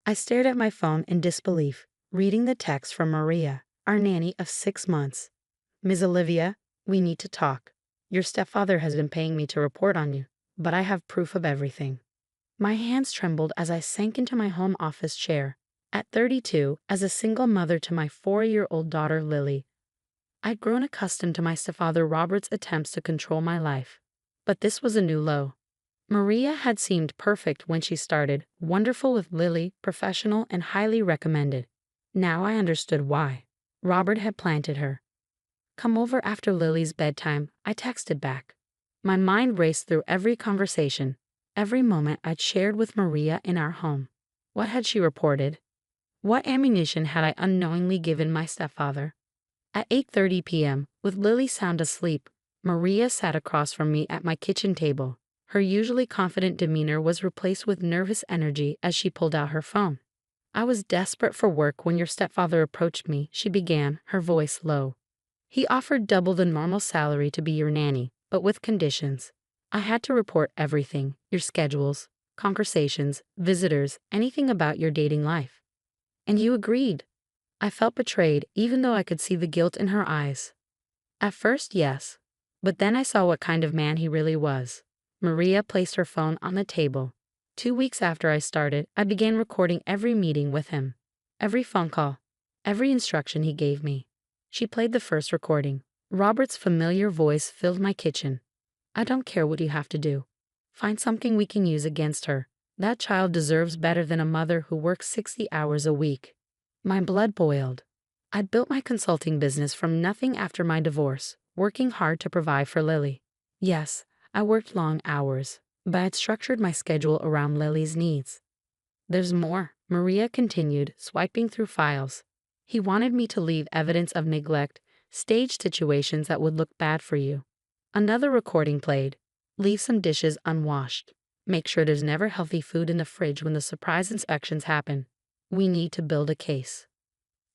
I stared at my phone in disbelief, reading the text from Maria, our nanny of 6 months. Ms. Olivia, we need to talk. Your stepfather has been paying me to report on you, but I have proof of everything. My hands trembled as I sank into my home office chair. At 32, as a single mother to my 4-year-old daughter Lily, I'd grown accustomed to my stepfather Robert's attempts to control my life. But this was a new low. Maria had seemed perfect when she started, wonderful with Lily, professional and highly recommended. Now I understood why. Robert had planted her. Come over after Lily's bedtime, I texted back. My mind raced through every conversation, every moment I'd shared with Maria in our home. What had she reported? What ammunition had I unknowingly given my stepfather? At 8:30 p.m., with Lily sound asleep, Maria sat across from me at my kitchen table. Her usually confident demeanor was replaced with nervous energy as she pulled out her phone. I was desperate for work when your stepfather approached me, she began, her voice low. He offered double the normal salary to be your nanny, but with conditions. I had to report everything, your schedules, conversations, visitors, anything about your dating life. And you agreed. I felt betrayed, even though I could see the guilt in her eyes. At first, yes. But then I saw what kind of man he really was. Maria placed her phone on the table. 2 weeks after I started, I began recording every meeting with him. Every phone call. Every instruction he gave me. She played the first recording. Robert's familiar voice filled my kitchen. I don't care what you have to do. Find something we can use against her. That child deserves better than a mother who works 60 hours a week. My blood boiled. I'd built my consulting business from nothing after my divorce, working hard to provide for Lily. Yes, I worked long hours, but I'd structured my schedule around Lily's needs. There's more, Maria continued, swiping through files. He wanted me to leave evidence of neglect, stage situations that would look bad for you. Another recording played. Leave some dishes unwashed. Make sure there's never healthy food in the fridge when the surprise inspections happen. We need to build a case.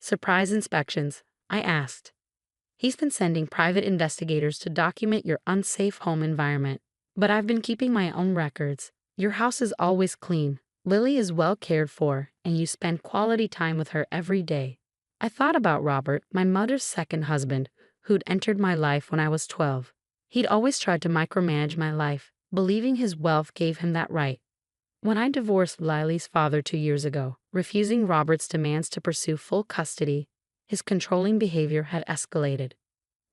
Surprise inspections, I asked. He's been sending private investigators to document your unsafe home environment. But I've been keeping my own records. Your house is always clean. Lily is well cared for, and you spend quality time with her every day. I thought about Robert, my mother's second husband, who'd entered my life when I was 12. He'd always tried to micromanage my life, believing his wealth gave him that right. When I divorced Lily's father 2 years ago, refusing Robert's demands to pursue full custody, his controlling behavior had escalated.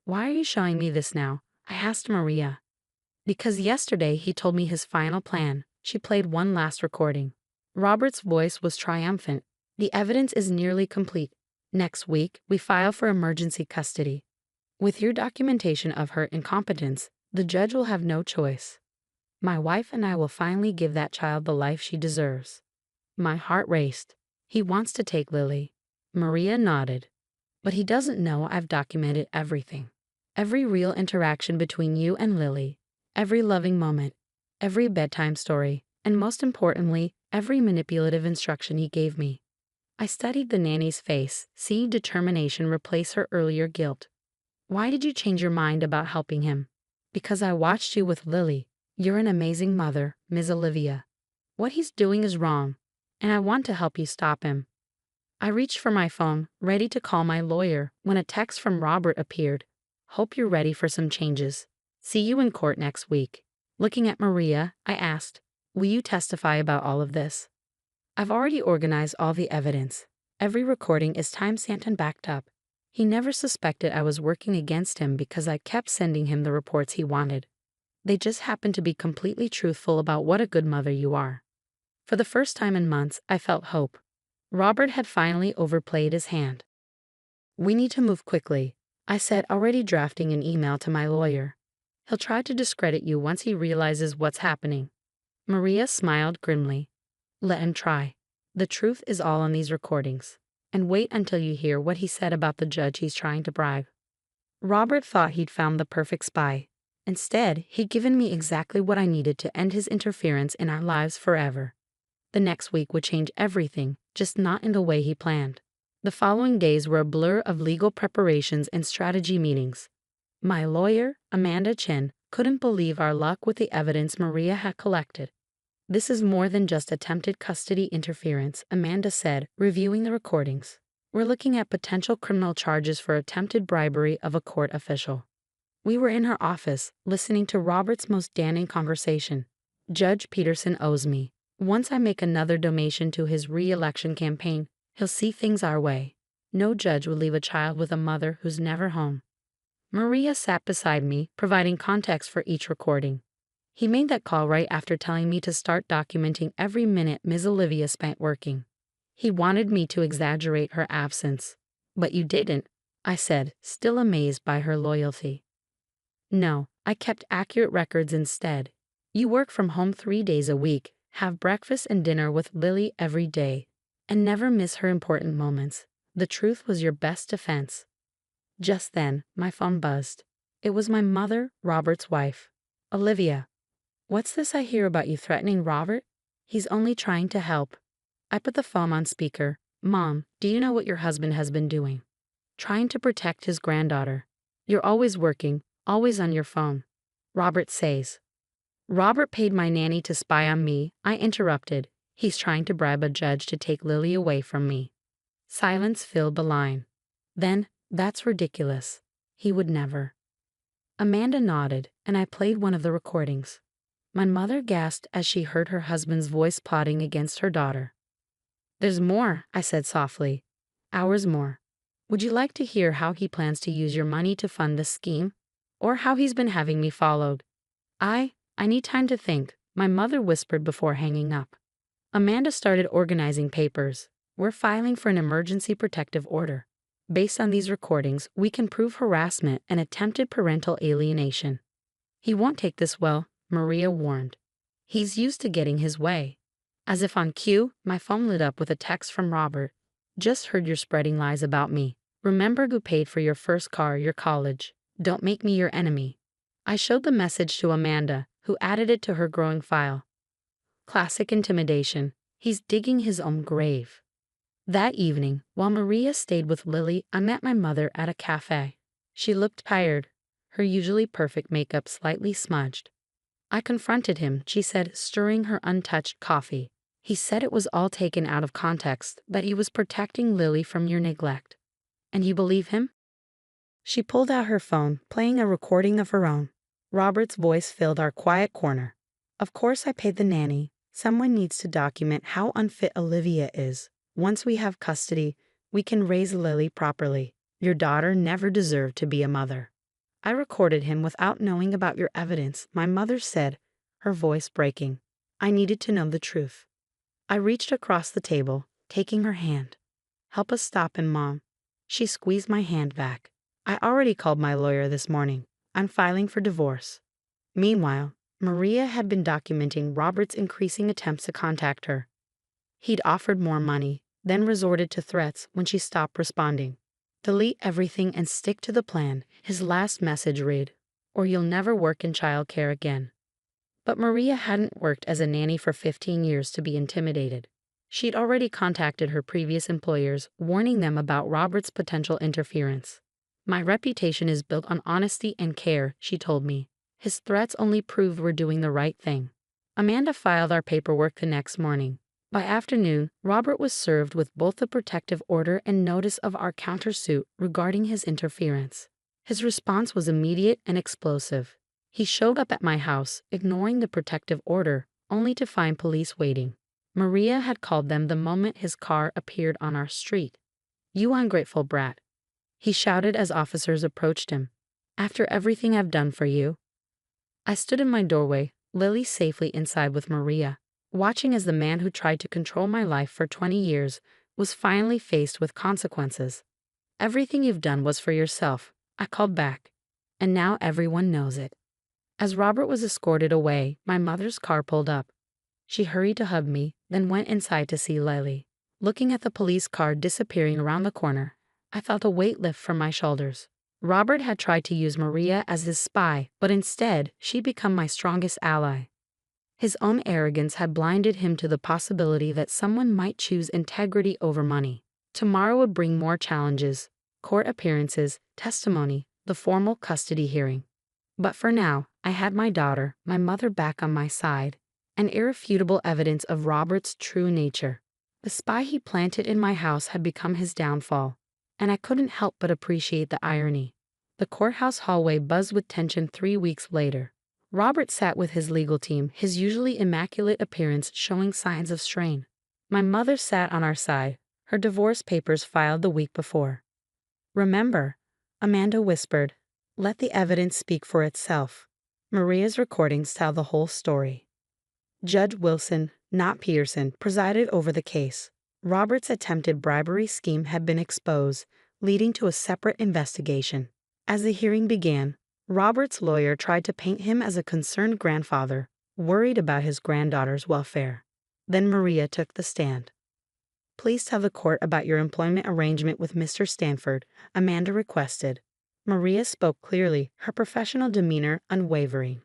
Why are you showing me this now? I asked Maria. Because yesterday he told me his final plan. She played one last recording. Robert's voice was triumphant. The evidence is nearly complete. Next week, we file for emergency custody. With your documentation of her incompetence, the judge will have no choice. My wife and I will finally give that child the life she deserves. My heart raced. He wants to take Lily. Maria nodded. But he doesn't know I've documented everything. Every real interaction between you and Lily. Every loving moment. Every bedtime story. And most importantly, every manipulative instruction he gave me. I studied the nanny's face, seeing determination replace her earlier guilt. Why did you change your mind about helping him? Because I watched you with Lily. You're an amazing mother, Ms. Olivia. What he's doing is wrong, and I want to help you stop him. I reached for my phone, ready to call my lawyer, when a text from Robert appeared. Hope you're ready for some changes. See you in court next week. Looking at Maria, I asked, will you testify about all of this? I've already organized all the evidence. Every recording is time-stamped and backed up. He never suspected I was working against him because I kept sending him the reports he wanted. They just happened to be completely truthful about what a good mother you are. For the first time in months, I felt hope. Robert had finally overplayed his hand. We need to move quickly, I said, already drafting an email to my lawyer. He'll try to discredit you once he realizes what's happening. Maria smiled grimly. Let him try. The truth is all on these recordings. And wait until you hear what he said about the judge he's trying to bribe. Robert thought he'd found the perfect spy. Instead, he'd given me exactly what I needed to end his interference in our lives forever. The next week would change everything, just not in the way he planned. The following days were a blur of legal preparations and strategy meetings. My lawyer, Amanda Chin, couldn't believe our luck with the evidence Maria had collected. This is more than just attempted custody interference, Amanda said, reviewing the recordings. We're looking at potential criminal charges for attempted bribery of a court official. We were in her office, listening to Robert's most damning conversation. Judge Peterson owes me. Once I make another donation to his re-election campaign, he'll see things our way. No judge would leave a child with a mother who's never home. Maria sat beside me, providing context for each recording. He made that call right after telling me to start documenting every minute Ms. Olivia spent working. He wanted me to exaggerate her absence. But you didn't, I said, still amazed by her loyalty. No, I kept accurate records instead. You work from home 3 days a week, have breakfast and dinner with Lily every day, and never miss her important moments. The truth was your best defense. Just then, my phone buzzed. It was my mother, Robert's wife. Olivia. What's this I hear about you threatening Robert? He's only trying to help. I put the phone on speaker. Mom, do you know what your husband has been doing? Trying to protect his granddaughter. You're always working, always on your phone. Robert says. Robert paid my nanny to spy on me, I interrupted. He's trying to bribe a judge to take Lily away from me. Silence filled the line. Then, that's ridiculous. He would never. Amanda nodded, and I played one of the recordings. My mother gasped as she heard her husband's voice plotting against her daughter. There's more, I said softly. Hours more. Would you like to hear how he plans to use your money to fund this scheme? Or how he's been having me followed? I need time to think, my mother whispered before hanging up. Amanda started organizing papers. We're filing for an emergency protective order. Based on these recordings, we can prove harassment and attempted parental alienation. He won't take this well, Maria warned. He's used to getting his way. As if on cue, my phone lit up with a text from Robert. Just heard you're spreading lies about me. Remember who paid for your first car, your college. Don't make me your enemy. I showed the message to Amanda, who added it to her growing file. Classic intimidation. He's digging his own grave. That evening, while Maria stayed with Lily, I met my mother at a cafe. She looked tired, her usually perfect makeup slightly smudged. I confronted him, she said, stirring her untouched coffee. He said it was all taken out of context, that he was protecting Lily from your neglect. And you believe him? She pulled out her phone, playing a recording of her own. Robert's voice filled our quiet corner. Of course I paid the nanny. Someone needs to document how unfit Olivia is. Once we have custody, we can raise Lily properly. Your daughter never deserved to be a mother. I recorded him without knowing about your evidence, my mother said, her voice breaking. I needed to know the truth. I reached across the table, taking her hand. Help us stop him, Mom. She squeezed my hand back. I already called my lawyer this morning. I'm filing for divorce. Meanwhile, Maria had been documenting Robert's increasing attempts to contact her. He'd offered more money, then resorted to threats when she stopped responding. Delete everything and stick to the plan, his last message read, or you'll never work in childcare again. But Maria hadn't worked as a nanny for 15 years to be intimidated. She'd already contacted her previous employers, warning them about Robert's potential interference. My reputation is built on honesty and care, she told me. His threats only proved we're doing the right thing. Amanda filed our paperwork the next morning. By afternoon, Robert was served with both the protective order and notice of our countersuit regarding his interference. His response was immediate and explosive. He showed up at my house, ignoring the protective order, only to find police waiting. Maria had called them the moment his car appeared on our street. You ungrateful brat, he shouted as officers approached him. After everything I've done for you. I stood in my doorway, Lily safely inside with Maria, watching as the man who tried to control my life for 20 years was finally faced with consequences. Everything you've done was for yourself, I called back. And now everyone knows it. As Robert was escorted away, my mother's car pulled up. She hurried to hug me, then went inside to see Lily. Looking at the police car disappearing around the corner, I felt a weight lift from my shoulders. Robert had tried to use Maria as his spy, but instead, she'd become my strongest ally. His own arrogance had blinded him to the possibility that someone might choose integrity over money. Tomorrow would bring more challenges, court appearances, testimony, the formal custody hearing. But for now, I had my daughter, my mother back on my side, and irrefutable evidence of Robert's true nature. The spy he planted in my house had become his downfall, and I couldn't help but appreciate the irony. The courthouse hallway buzzed with tension 3 weeks later. Robert sat with his legal team, his usually immaculate appearance showing signs of strain. My mother sat on our side, her divorce papers filed the week before. "Remember," Amanda whispered, "let the evidence speak for itself." Maria's recordings tell the whole story. Judge Wilson, not Peterson, presided over the case. Robert's attempted bribery scheme had been exposed, leading to a separate investigation. As the hearing began, Robert's lawyer tried to paint him as a concerned grandfather, worried about his granddaughter's welfare. Then Maria took the stand. "Please tell the court about your employment arrangement with Mr. Stanford," Amanda requested. Maria spoke clearly, her professional demeanor unwavering.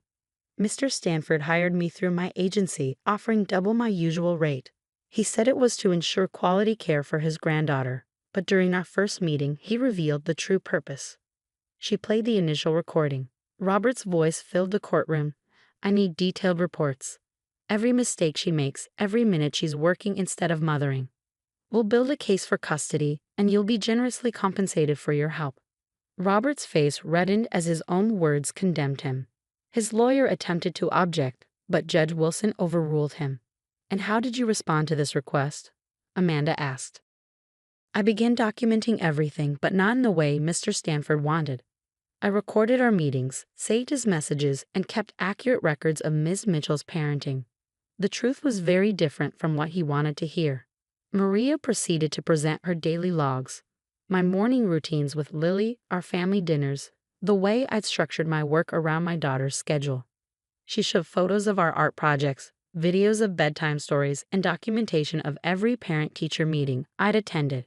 "Mr. Stanford hired me through my agency, offering double my usual rate. He said it was to ensure quality care for his granddaughter, but during our first meeting, he revealed the true purpose." She played the initial recording. Robert's voice filled the courtroom. "I need detailed reports. Every mistake she makes, every minute she's working instead of mothering. We'll build a case for custody, and you'll be generously compensated for your help." Robert's face reddened as his own words condemned him. His lawyer attempted to object, but Judge Wilson overruled him. "And how did you respond to this request?" Amanda asked. "I began documenting everything, but not in the way Mr. Stanford wanted. I recorded our meetings, saved his messages, and kept accurate records of Ms. Mitchell's parenting. The truth was very different from what he wanted to hear." Maria proceeded to present her daily logs. My morning routines with Lily, our family dinners, the way I'd structured my work around my daughter's schedule. She showed photos of our art projects, videos of bedtime stories, and documentation of every parent-teacher meeting I'd attended.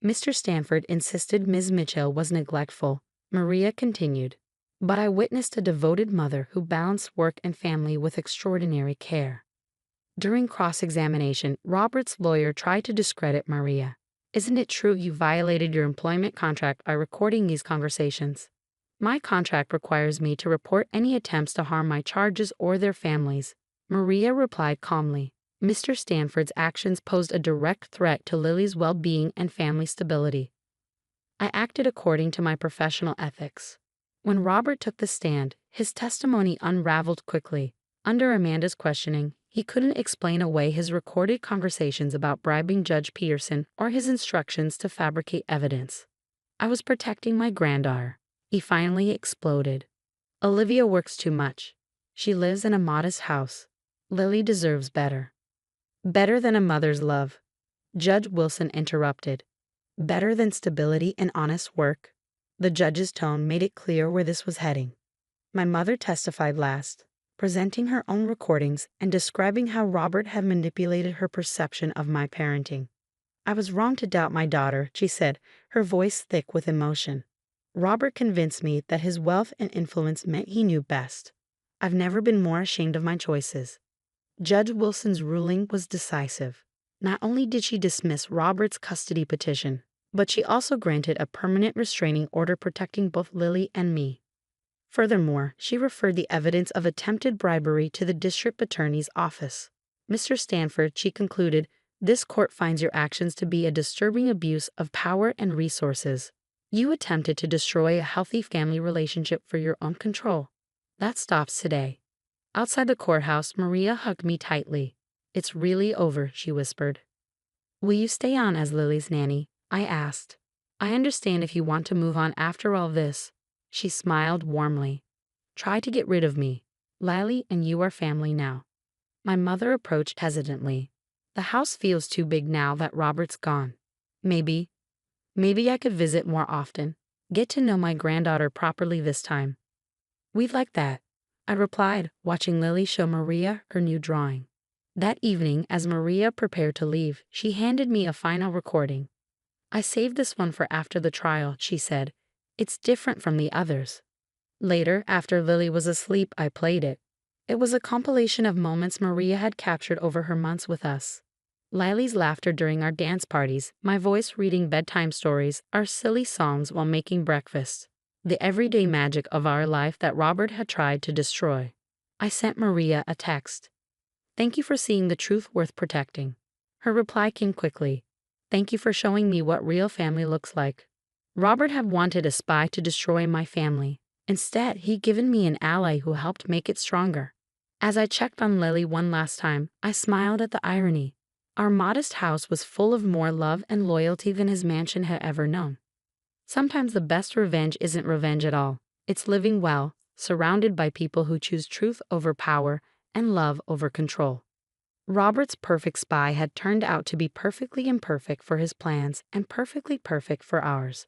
"Mr. Stanford insisted Ms. Mitchell was neglectful," Maria continued, "but I witnessed a devoted mother who balanced work and family with extraordinary care." During cross-examination, Robert's lawyer tried to discredit Maria. "Isn't it true you violated your employment contract by recording these conversations?" "My contract requires me to report any attempts to harm my charges or their families," Maria replied calmly. "Mr. Stanford's actions posed a direct threat to Lily's well-being and family stability. I acted according to my professional ethics." When Robert took the stand, his testimony unraveled quickly. Under Amanda's questioning, he couldn't explain away his recorded conversations about bribing Judge Peterson or his instructions to fabricate evidence. "I was protecting my granddaughter," he finally exploded. "Olivia works too much. She lives in a modest house. Lily deserves better." "Better than a mother's love," Judge Wilson interrupted. "Better than stability and honest work." The judge's tone made it clear where this was heading. My mother testified last, presenting her own recordings and describing how Robert had manipulated her perception of my parenting. "I was wrong to doubt my daughter," she said, her voice thick with emotion. "Robert convinced me that his wealth and influence meant he knew best. I've never been more ashamed of my choices." Judge Wilson's ruling was decisive. Not only did she dismiss Robert's custody petition, but she also granted a permanent restraining order protecting both Lily and me. Furthermore, she referred the evidence of attempted bribery to the district attorney's office. "Mr. Stanford," she concluded, "this court finds your actions to be a disturbing abuse of power and resources. You attempted to destroy a healthy family relationship for your own control. That stops today." Outside the courthouse, Maria hugged me tightly. "It's really over," she whispered. "Will you stay on as Lily's nanny?" I asked. "I understand if you want to move on after all this." She smiled warmly. "Try to get rid of me. Lily and you are family now." My mother approached hesitantly. "The house feels too big now that Robert's gone. Maybe I could visit more often. Get to know my granddaughter properly this time." "We'd like that," I replied, watching Lily show Maria her new drawing. That evening, as Maria prepared to leave, she handed me a final recording. "I saved this one for after the trial," she said. "It's different from the others." Later, after Lily was asleep, I played it. It was a compilation of moments Maria had captured over her months with us. Lily's laughter during our dance parties, my voice reading bedtime stories, our silly songs while making breakfast. The everyday magic of our life that Robert had tried to destroy. I sent Maria a text. Thank you for seeing the truth worth protecting. Her reply came quickly. Thank you for showing me what real family looks like. Robert had wanted a spy to destroy my family. Instead, he'd given me an ally who helped make it stronger. As I checked on Lily one last time, I smiled at the irony. Our modest house was full of more love and loyalty than his mansion had ever known. Sometimes the best revenge isn't revenge at all. It's living well, surrounded by people who choose truth over power and love over control. Robert's perfect spy had turned out to be perfectly imperfect for his plans and perfectly perfect for ours.